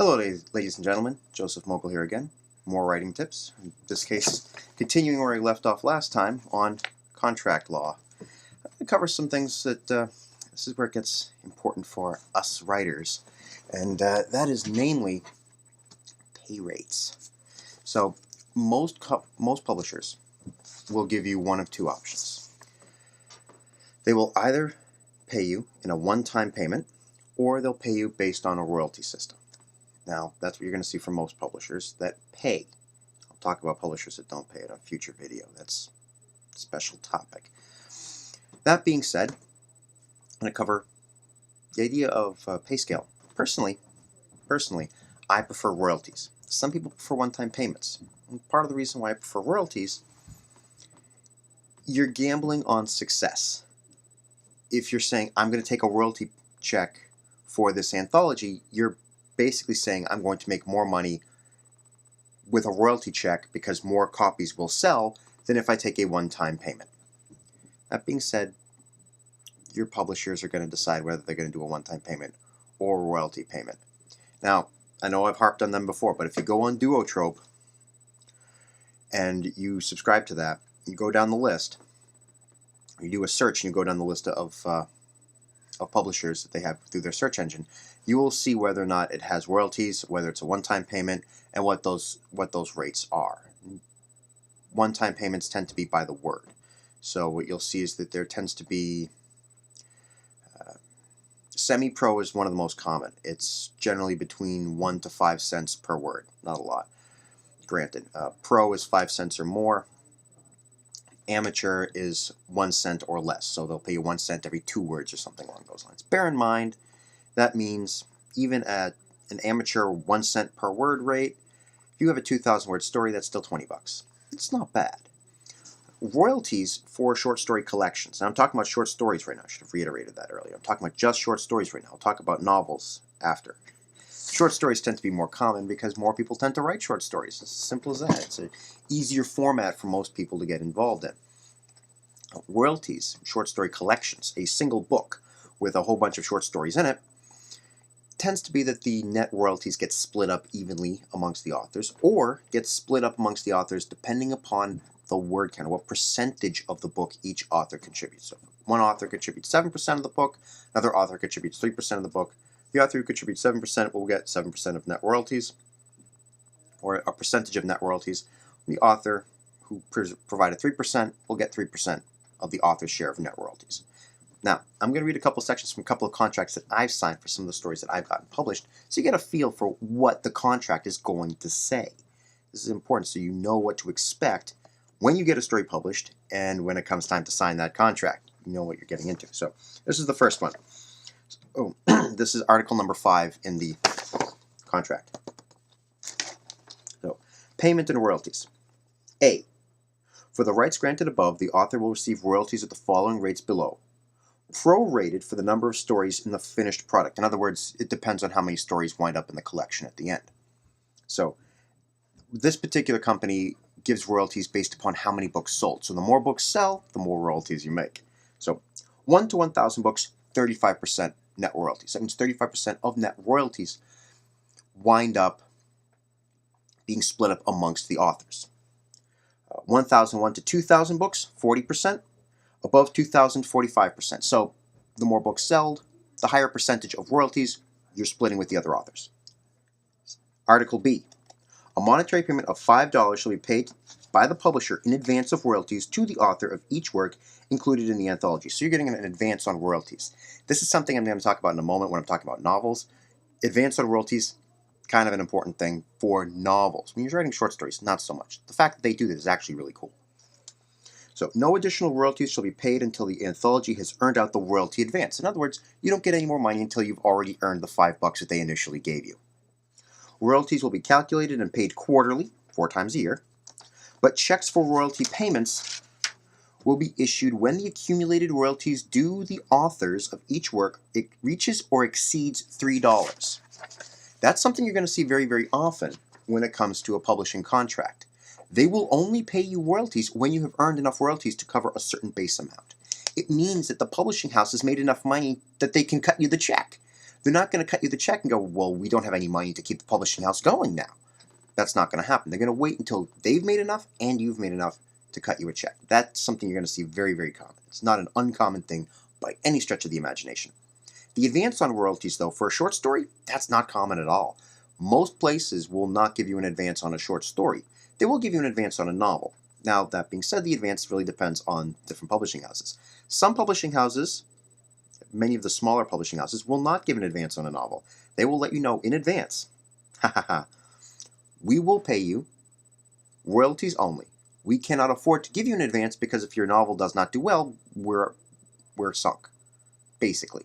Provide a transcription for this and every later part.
Hello, ladies and gentlemen. Joseph Mogel here again. More writing tips. In this case, continuing where I left off last time on contract law. I'm going to cover some things that this is where it gets important for us writers, and that is namely pay rates. So most publishers will give you one of two options. They will either pay you in a one-time payment, or they'll pay you based on a royalty system. Now, that's what you're going to see from most publishers that pay. I'll talk about publishers that don't pay in a future video. That's a special topic. That being said, I'm going to cover the idea of pay scale. Personally, I prefer royalties. Some people prefer one-time payments. And part of the reason why I prefer royalties, you're gambling on success. If you're saying, I'm going to take a royalty check for this anthology, you're basically saying I'm going to make more money with a royalty check because more copies will sell than if I take a one-time payment. That being said, your publishers are going to decide whether they're going to do a one-time payment or a royalty payment. Now, I know I've harped on them before, but if you go on Duotrope and you subscribe to that, you go down the list, you do a search and you go down the list of publishers that they have through their search engine, you will see whether or not it has royalties, whether it's a one-time payment, and what those rates are. One-time payments tend to be by the word. So what you'll see is that there tends to be semi-pro is one of the most common. It's generally between 1 to 5 cents per word, not a lot. Granted, pro is 5 cents or more. Amateur is 1 cent or less, so they'll pay you 1 cent every 2 words or something along those lines. Bear in mind, that means even at an amateur 1 cent per word rate, if you have a 2,000 word story, that's still $20. It's not bad. Royalties for short story collections. Now I'm talking about short stories right now. I should have reiterated that earlier. I'm talking about just short stories right now. I'll talk about novels after. Short stories tend to be more common because more people tend to write short stories. It's as simple as that. It's an easier format for most people to get involved in. Royalties, short story collections, a single book with a whole bunch of short stories in it, tends to be that the net royalties get split up evenly amongst the authors, or get split up amongst the authors depending upon the word count, what percentage of the book each author contributes. So one author contributes 7% of the book, another author contributes 3% of the book. The author who contributes 7% will get 7% of net royalties, or a percentage of net royalties. The author who provided 3% will get 3% of the author's share of net royalties. Now, I'm going to read a couple sections from a couple of contracts that I've signed for some of the stories that I've gotten published, so you get a feel for what the contract is going to say. This is important so you know what to expect when you get a story published and when it comes time to sign that contract. You know what you're getting into. So, this is the first one. Oh, this is article number 5 in the contract. So, payment and royalties. A. For the rights granted above, the author will receive royalties at the following rates below. Prorated for the number of stories in the finished product. In other words, it depends on how many stories wind up in the collection at the end. So, this particular company gives royalties based upon how many books sold. So the more books sell, the more royalties you make. So 1 to 1,000 books, 35% net royalties. That means 35% of net royalties wind up being split up amongst the authors. 1,001 to 2,000 books, 40%. Above 2,000, 45%. So the more books sold, the higher percentage of royalties you're splitting with the other authors. Article B. A monetary payment of $5 shall be paid by the publisher in advance of royalties to the author of each work included in the anthology. So you're getting an advance on royalties. This is something I'm going to talk about in a moment when I'm talking about novels. Advance on royalties, kind of an important thing for novels. When you're writing short stories, not so much. The fact that they do this is actually really cool. So, no additional royalties shall be paid until the anthology has earned out the royalty advance. In other words, you don't get any more money until you've already earned the $5 that they initially gave you. Royalties will be calculated and paid quarterly, 4 times a year, but checks for royalty payments will be issued when the accumulated royalties due the authors of each work reaches or exceeds $3. That's something you're going to see very, very often when it comes to a publishing contract. They will only pay you royalties when you have earned enough royalties to cover a certain base amount. It means that the publishing house has made enough money that they can cut you the check. They're not going to cut you the check and go, well, we don't have any money to keep the publishing house going now. That's not going to happen. They're going to wait until they've made enough and you've made enough to cut you a check. That's something you're going to see very, very common. It's not an uncommon thing by any stretch of the imagination. The advance on royalties, though, for a short story, that's not common at all. Most places will not give you an advance on a short story. They will give you an advance on a novel. Now, that being said, the advance really depends on different publishing houses. Some publishing houses, many of the smaller publishing houses, will not give an advance on a novel. They will let you know in advance, we will pay you royalties only. We cannot afford to give you an advance because if your novel does not do well, we're sunk, basically.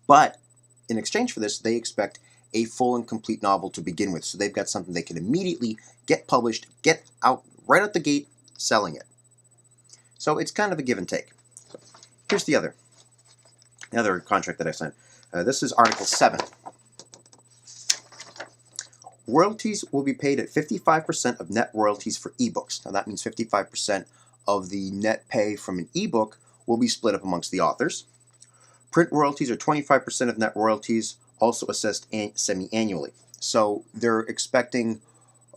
But in exchange for this, they expect a full and complete novel to begin with. So they've got something they can immediately get published, get out right out the gate, selling it. So it's kind of a give and take. So here's the other contract that I signed. This is Article 7. Royalties will be paid at 55% of net royalties for ebooks. Now that means 55% of the net pay from an ebook will be split up amongst the authors. Print royalties are 25% of net royalties, also assessed semi-annually. So they're expecting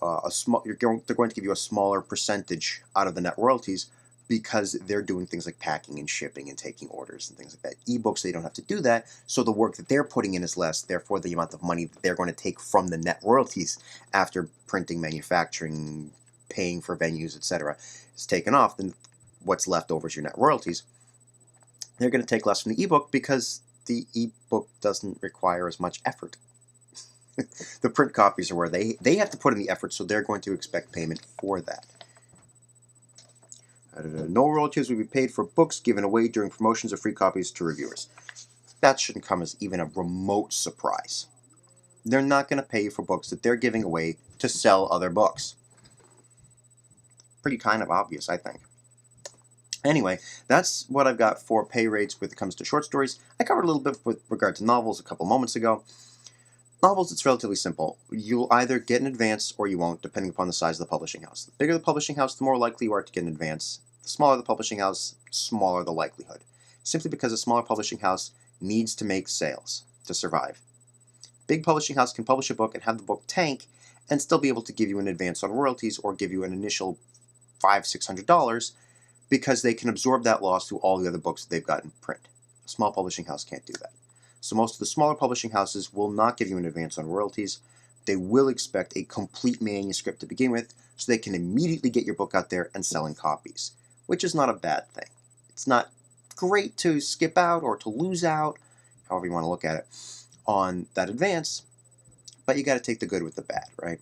they're going to give you a smaller percentage out of the net royalties because they're doing things like packing and shipping and taking orders and things like that. Ebooks, they don't have to do that, so the work that they're putting in is less. Therefore, the amount of money that they're going to take from the net royalties after printing, manufacturing, paying for venues, etc., is taken off. Then what's left over is your net royalties. They're going to take less from the ebook because the ebook doesn't require as much effort. The print copies are where they have to put in the effort, so they're going to expect payment for that. No royalties will be paid for books given away during promotions of free copies to reviewers. That shouldn't come as even a remote surprise. They're not going to pay you for books that they're giving away to sell other books. Pretty kind of obvious, I think. Anyway, that's what I've got for pay rates when it comes to short stories. I covered a little bit with regard to novels a couple moments ago. Novels, it's relatively simple. You'll either get an advance or you won't, depending upon the size of the publishing house. The bigger the publishing house, the more likely you are to get an advance. The smaller the publishing house, smaller the likelihood. Simply because a smaller publishing house needs to make sales to survive. Big publishing house can publish a book and have the book tank and still be able to give you an advance on royalties or give you an initial $500-$600 because they can absorb that loss through all the other books that they've got in print. A small publishing house can't do that. So most of the smaller publishing houses will not give you an advance on royalties. They will expect a complete manuscript to begin with so they can immediately get your book out there and selling copies, which is not a bad thing. It's not great to skip out or to lose out, however you want to look at it, on that advance, but you got to take the good with the bad, right?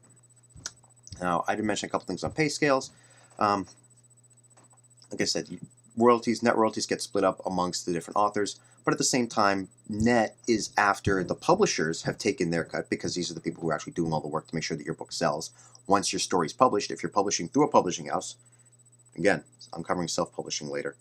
Now, I did mention a couple things on pay scales. Like I said, net royalties get split up amongst the different authors, but at the same time, net is after the publishers have taken their cut because these are the people who are actually doing all the work to make sure that your book sells. Once your story's published, if you're publishing through a publishing house, again, I'm covering self-publishing later,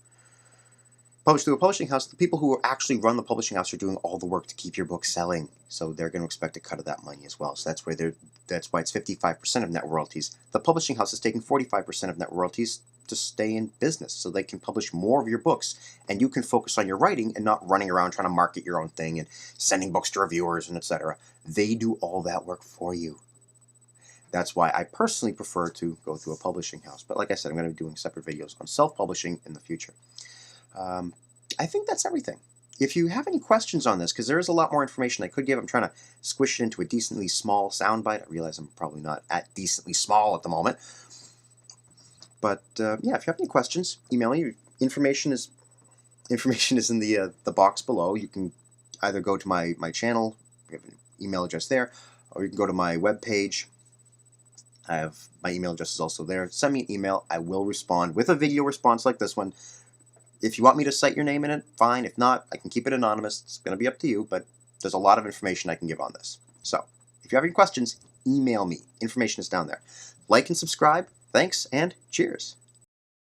published through a publishing house, the people who actually run the publishing house are doing all the work to keep your book selling, so they're going to expect a cut of that money as well. So that's why it's 55% of net royalties. The publishing house is taking 45% of net royalties to stay in business so they can publish more of your books and you can focus on your writing and not running around trying to market your own thing and sending books to reviewers and etc. They do all that work for you. That's why I personally prefer to go through a publishing house. But like I said, I'm going to be doing separate videos on self-publishing in the future. I think that's everything. If you have any questions on this, because there is a lot more information I could give, I'm trying to squish it into a decently small soundbite. I realize I'm probably not at decently small at the moment. But yeah, if you have any questions, email me. Information is in the box below. You can either go to my channel, we have an email address there, or you can go to my webpage. I have my email address is also there. Send me an email. I will respond with a video response like this one. If you want me to cite your name in it, fine. If not, I can keep it anonymous. It's going to be up to you, but there's a lot of information I can give on this. So, if you have any questions, email me. Information is down there. Like and subscribe. Thanks, and cheers.